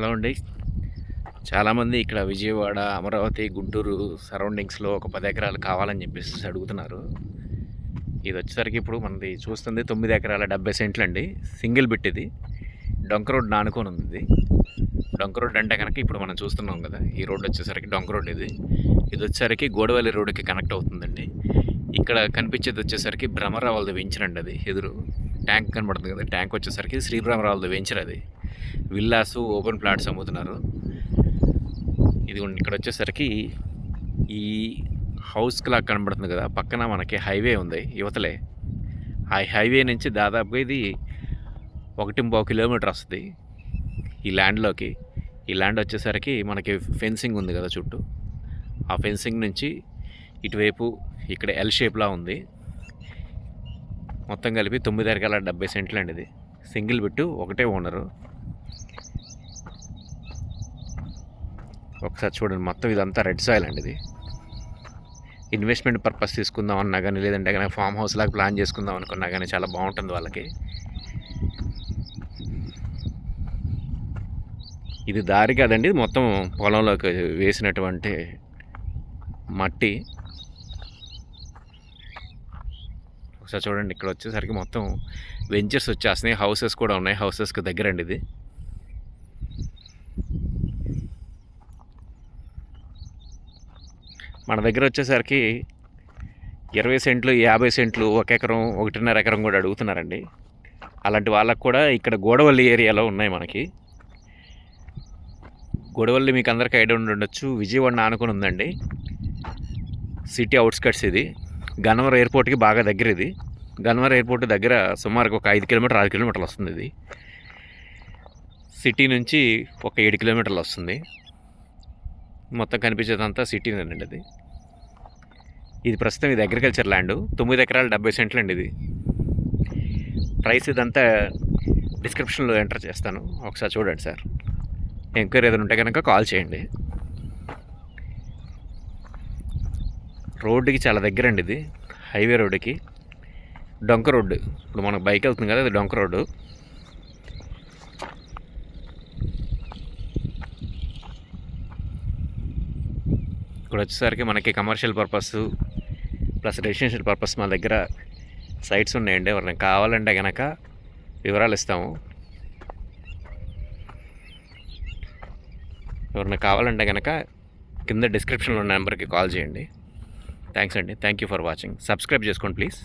Hello అండి. చాలామంది ఇక్కడ విజయవాడ, అమరావతి, గుంటూరు సరౌండింగ్స్‌లో ఒక 10 ఎకరాలు కావాలని చెప్పేసి అడుగుతున్నారు. ఇదొచ్చేసరికి ఇప్పుడు మనది చూస్తుంది 9 ఎకరాల 70 సెంట్లండి. సింగిల్ బిట్ ఇది. డొంక రోడ్ ఆనుకోనుంది ఇది. డొంక రోడ్ అంటే గనక ఇప్పుడు మనం చూస్తున్నాం కదా! ఈ రోడ్ వచ్చేసరికి డొంక రోడ్ ఇది. ఇదొచ్చేసరికి గోడవల్లి రోడ్డుకి కనెక్ట్ అవుతుందండి. ఇక్కడ కనిపించేది వచ్చేసరికి భ్రమరావళిది వెంచర్ అండి అది. ఎదురు ట్యాంక్ కనబడుతుంది కదా! ట్యాంక్ వచ్చేసరికి శ్రీ భ్రమరావళిది వెంచర్ అది. విల్లాసు, ఓపెన్ ప్లాట్స్ అమ్ముతున్నారు. ఇదిగోండి ఇక్కడ వచ్చేసరికి ఈ హౌస్కి లాగా కనబడుతుంది కదా, పక్కన మనకి హైవే ఉంది యువతలే. ఆ హైవే నుంచి దాదాపుగా ఇది 1.25 కిలోమీటర్ వస్తుంది ఈ ల్యాండ్లోకి. ఈ ల్యాండ్ వచ్చేసరికి మనకి ఫెన్సింగ్ ఉంది కదా చుట్టూ. ఆ ఫెన్సింగ్ నుంచి ఇటువైపు ఇక్కడ ఎల్ షేప్లా ఉంది. మొత్తం కలిపి 9 ఎకరాల 70 సెంట్లు అండి ఇది. సింగిల్ బిట్టు, ఒకటే ఓనరు. ఒకసారి చూడండి, మొత్తం ఇదంతా రెడ్ సాయిల్ అండి ఇది. ఇన్వెస్ట్మెంట్ పర్పస్ తీసుకుందాం అన్నా కానీ, లేదంటే కానీ ఫామ్ హౌస్ లాగా ప్లాన్ చేసుకుందాం అనుకున్నా కానీ చాలా బాగుంటుంది వాళ్ళకి. ఇది దారి కాదండి, ఇది మొత్తం పొలంలోకి వేసినటువంటి మట్టి. ఒకసారి చూడండి, ఇక్కడ వచ్చేసరికి మొత్తం వెంచర్స్ వచ్చేస్తున్నాయి, హౌసెస్ కూడా ఉన్నాయి. హౌసెస్కి దగ్గరండి ఇది. మన దగ్గర వచ్చేసరికి 20 సెంట్లు, 50 సెంట్లు, 1 ఎకరం, 1.5 ఎకరం కూడా అడుగుతున్నారండి. అలాంటి వాళ్ళకు కూడా ఇక్కడ గోడవల్లి ఏరియాలో ఉన్నాయి మనకి. గోడవల్లి మీకు అందరికీ ఐడియా ఉండొచ్చు, విజయవాడ ఆనుకొని ఉందండి. సిటీ అవుట్స్కట్స్ ఇది. గన్నవరం ఎయిర్పోర్ట్కి బాగా దగ్గర ఇది. గన్నవరం ఎయిర్పోర్ట్ దగ్గర సుమారుగా ఒక 5 కిలోమీటర్ 6 కిలోమీటర్లు వస్తుంది ఇది. సిటీ నుంచి ఒక 7 కిలోమీటర్లు వస్తుంది. మొత్తం కనిపించేదంతా సిటీనేనండి అది. ఇది ప్రస్తుతం ఇది అగ్రికల్చర్ ల్యాండ్. 9 ఎకరాల 70 సెంట్లు అండి ఇది. ప్రైస్ ఇదంతా డిస్క్రిప్షన్లో ఎంటర్ చేస్తాను, ఒకసారి చూడండి సార్. ఎంక్వైరీ ఏదైనా ఉంటే కనుక కాల్ చేయండి. రోడ్డుకి చాలా దగ్గర అండి ఇది, హైవే రోడ్డుకి. డొంక రోడ్డు, ఇప్పుడు మనకు బైక్ వెళ్తుంది కదా, ఇది డొంక రోడ్డు. ఇక్కడ వచ్చేసరికి మనకి commercial purpose plus residential purpose మా దగ్గర సైట్స్ ఉన్నాయండి. ఎవరైనా కావాలంటే కనుక వివరాలు ఇస్తాము. ఎవరైనా కావాలంటే కనుక కింద డిస్క్రిప్షన్లో ఉన్న నెంబర్కి కాల్ చేయండి. థ్యాంక్స్ అండి. Thank you for watching. Subscribe చేసుకోండి ప్లీజ్.